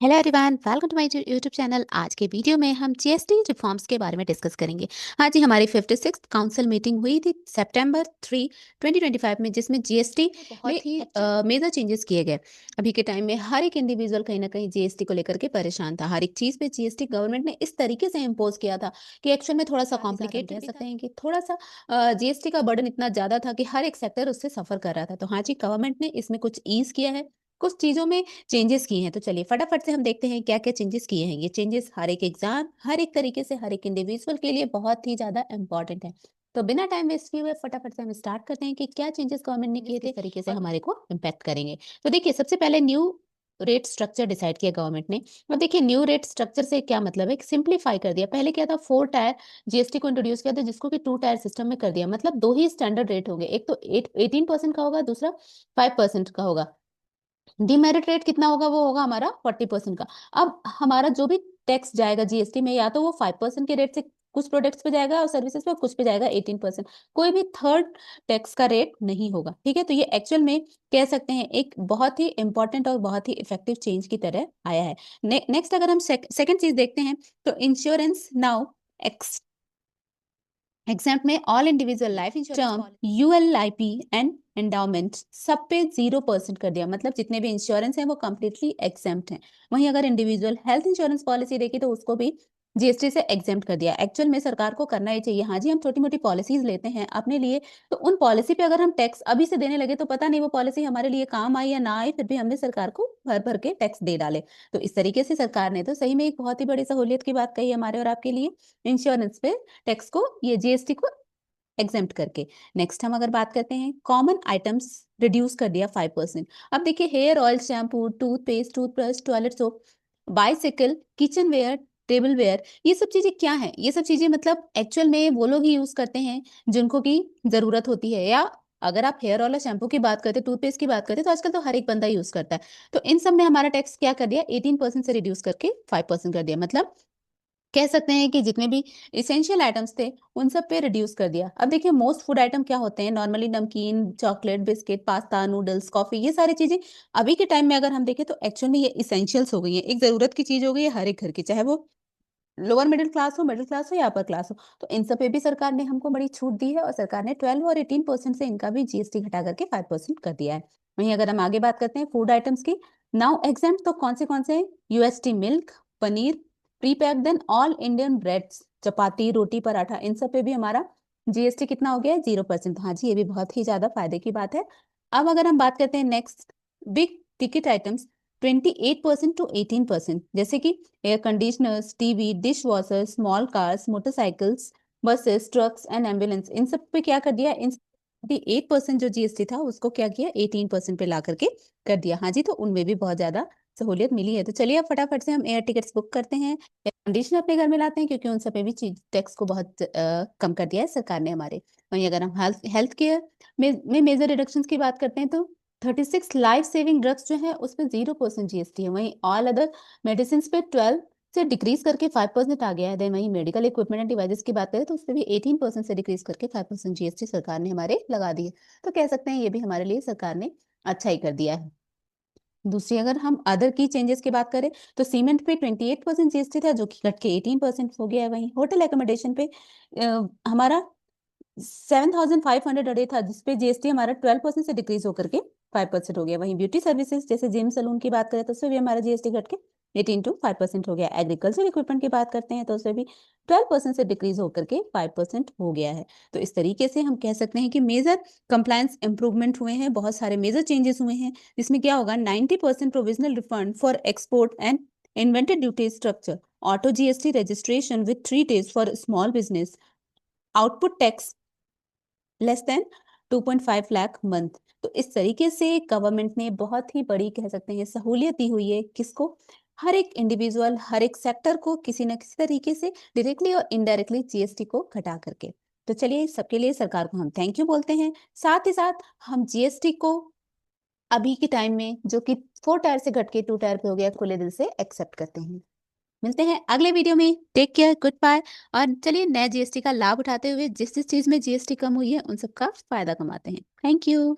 Hello everyone, welcome to my YouTube channel. आज के video में हम जीएसटी रिफॉर्म्स के बारे में डिस्कस करेंगे। हाँ जी, हमारी 56th काउंसिल मीटिंग हुई थी सितंबर 3 2025 में, जिसमें जीएसटी बहुत ही मेजर चेंजेस किए गए। अभी के टाइम में हर एक इंडिविजुअल कहीं ना कहीं जीएसटी को लेकर के परेशान था। हर एक चीज पे जीएसटी गवर्नमेंट ने इस तरीके से इम्पोज किया था कि एक्चुअल में थोड़ा सा कॉम्प्लिकेटेड कह सकते हैं कि थोड़ा सा जीएसटी का बर्डन इतना ज्यादा था कि हर एक सेक्टर उससे सफर कर रहा था। तो हाँ जी, गवर्नमेंट ने इसमें कुछ ईज किया है, कुछ चीजों में चेंजेस किए हैं। तो चलिए फटाफट से हम देखते हैं क्या क्या चेंजेस किए हैं। ये चेंजेस हर एक एग्जाम, हर एक तरीके से, हर एक इंडिविजुअल के लिए बहुत ही ज्यादा इंपॉर्टेंट है। तो बिना टाइम वेस्ट किए हुए फटाफट से हम स्टार्ट करते हैं कि क्या चेंजेस गवर्नमेंट ने किए थे, किस तरीके से हमारे को इम्पैक्ट करेंगे। तो देखिए, सबसे पहले न्यू रेट स्ट्रक्चर डिसाइड किया गवर्नमेंट ने। और देखिए, न्यू रेट स्ट्रक्चर से क्या मतलब है, सिंप्लीफाई कर दिया। पहले क्या था, 4 टायर जीएसटी को इंट्रोड्यूस किया था, जिसको कि 2 टायर सिस्टम में कर दिया। मतलब दो ही स्टैंडर्ड रेट होंगे, एक तो 18% का होगा, दूसरा 5% का होगा। डीमेरिट रेट कितना होगा, वो होगा हमारा 40% का। अब हमारा जो भी टैक्स जाएगा जीएसटी में, या तो वो 5% के रेट से कुछ प्रोडक्ट्स पे जाएगा और सर्विसेज पे, कुछ पे जाएगा 18%। कोई भी थर्ड टैक्स का रेट नहीं होगा। ठीक है, तो ये एक्चुअल में कह सकते हैं एक बहुत ही इंपॉर्टेंट और बहुत ही इफेक्टिव चेंज की तरह आया है। नेक्स्ट अगर हम सेकंड चीज देखते हैं, तो इंश्योरेंस नाउ एग्जाम में all individual life term ULIP and endowment सब पे 0% कर दिया। मतलब जितने भी इंश्योरेंस हैं वो कंप्लीटली एग्जेम्प्ट हैं। वहीं अगर इंडिविजुअल हेल्थ इंश्योरेंस पॉलिसी देखी तो उसको भी जीएसटी से एग्जेम्प्ट कर दिया। एक्चुअल में सरकार को करना ही चाहिए। हाँ जी, हम छोटी मोटी पॉलिसीज लेते हैं अपने लिए, तो उन पॉलिसी पे अगर हम टैक्स अभी से देने लगे तो पता नहीं वो पॉलिसी हमारे लिए काम आई या ना आई, फिर भी हमने सरकार को भर भर के टैक्स दे डाले। तो इस तरीके से सरकार ने तो सही में एक बहुत ही बड़ी सहूलियत की बात कही हमारे और आपके लिए, इंश्योरेंस पे टैक्स को, ये जीएसटी को एग्जेम्प्ट करके। नेक्स्ट हम अगर बात करते हैं, कॉमन आइटम्स रिड्यूस कर दिया 5%। अब देखिए, hair oil, shampoo, toothpaste, toothbrush, toilet soap, bicycle, kitchenware, tableware, ये सब चीजें क्या है, ये सब चीजें मतलब एक्चुअल में वो लोग ही यूज करते हैं जिनको की जरूरत होती है। या अगर आप हेयर ऑयल और शैम्पू की बात करते, टूथपेस्ट की बात करते, तो आजकल तो हर एक बंदा यूज करता है। तो इन सब में हमारा टैक्स क्या कर दिया, 18% से रिड्यूस करके 5% कर दिया। मतलब कह सकते हैं कि जितने भी इसेंशियल आइटम्स थे उन सब पे रिड्यूस कर दिया। अब देखिए, मोस्ट फूड आइटम क्या होते हैं नॉर्मली, नमकीन, chocolate, biscuit, pasta, noodles, coffee, ये सारी चीजें अभी के टाइम में अगर हम देखें तो एक्चुअल में ये इसेंशियल्स हो गई है, एक जरूरत की चीज हो गई है हर एक घर की, चाहे वो लोअर मिडिल क्लास हो या अपर क्लास हो। तो इन सब पे भी सरकार ने हमको बड़ी छूट दी है, और सरकार ने 12 और 18% से इनका भी जीएसटी घटा करके 5% कर दिया है। वहीं अगर हम आगे बात करते हैं फूड आइटम्स की, नाउ एग्जाम्प्ट तो कौन से UHT milk, paneer, pre pack, then all Indian breads, chapati, roti, paratha, इन सब पे भी हमारा जीएसटी कितना हो गया है, 0%। हाँ जी, ये भी बहुत ही ज्यादा फायदे की बात है। अब अगर हम बात करते हैं next big ticket items, 28% to 18%, जैसे कि air conditioners, TV, dish washer, small cars, motorcycles, buses, trucks and ambulance, इन सब पे क्या कर दिया, इन 8% जो जीएसटी था उसको क्या किया, 18% पे ला करके कर दिया। हाँ जी, तो उनमें भी बहुत ज्यादा सहूलियत मिली है। तो चलिए अब फटाफट से हम एयर टिकट्स बुक करते हैं, एयर कंडीशनर अपने घर में लाते हैं, क्योंकि उन सब पे भी चीज टैक्स को बहुत कम कर दिया है सरकार ने हमारे। वहीं अगर हम हेल्थ केयर में मेजर रिडक्शन की बात करते हैं, तो 36 लाइफ सेविंग ड्रग्स जो है उस पर 0% जीएसटी है। वहीं ऑल अदर मेडिसिन पे 12 से डिक्रीज करके 5% आ गया है। देन वहीं मेडिकल इक्विपमेंट एंड डिवाइसेस की बात करें तो उस पर भी 18% से डिक्रीज करके 5% जीएसटी सरकार ने हमारे लगा दी है। तो कह सकते हैं ये भी हमारे लिए सरकार ने अच्छा ही कर दिया है। दूसरी अगर हम अदर की चेंजेस की बात करें, तो सीमेंट पे 28% जीएसटी था, जो कि घट के 18% हो गया है। वहीं होटल एकोमोडेशन पे हमारा 7,500 अडे था, जिसपे जीएसटी हमारा 12% से डिक्रीज होकर के 5% हो गया। वहीं ब्यूटी सर्विसेज जैसे जिम सलून की बात करें तो उसमें भी हमारा जीएसटी घट के 18 टू 5% हो गया। एग्रीकल्चर इक्विपमेंट की बात करते हैं तो उसमें भी 12% से डिक्रीज होकर के 5% हो गया है। तो इस तरीके से हम कह सकते हैं कि मेजर कंप्लायंस इंप्रूवमेंट हुए हैं, बहुत सारे मेजर चेंजेस हुए हैं, जिसमें क्या होगा, 90% provisional refund for export and invented duty structure, auto GST registration with 3 days for small business, output tax less than 2.5 lakh month. तो इस तरीके से गवर्नमेंट ने बहुत ही बड़ी कह सकते हैं सहूलियत दी हुई है, किसको, हर एक इंडिविजुअल, हर एक सेक्टर को किसी न किसी तरीके से डायरेक्टली और इनडायरेक्टली जीएसटी को घटा करके। तो चलिए सबके लिए सरकार को हम थैंक यू बोलते हैं। साथ ही साथ हम जीएसटी को अभी के टाइम में, जो कि 4 टायर से घट के 2 टायर पे हो गया, खुले दिल से एक्सेप्ट करते हैं। मिलते हैं अगले वीडियो में, टेक केयर, गुड बाय। और चलिए नए जीएसटी का लाभ उठाते हुए जिस जिस चीज में जीएसटी कम हुई है उन सब का फायदा कमाते हैं। Thank you.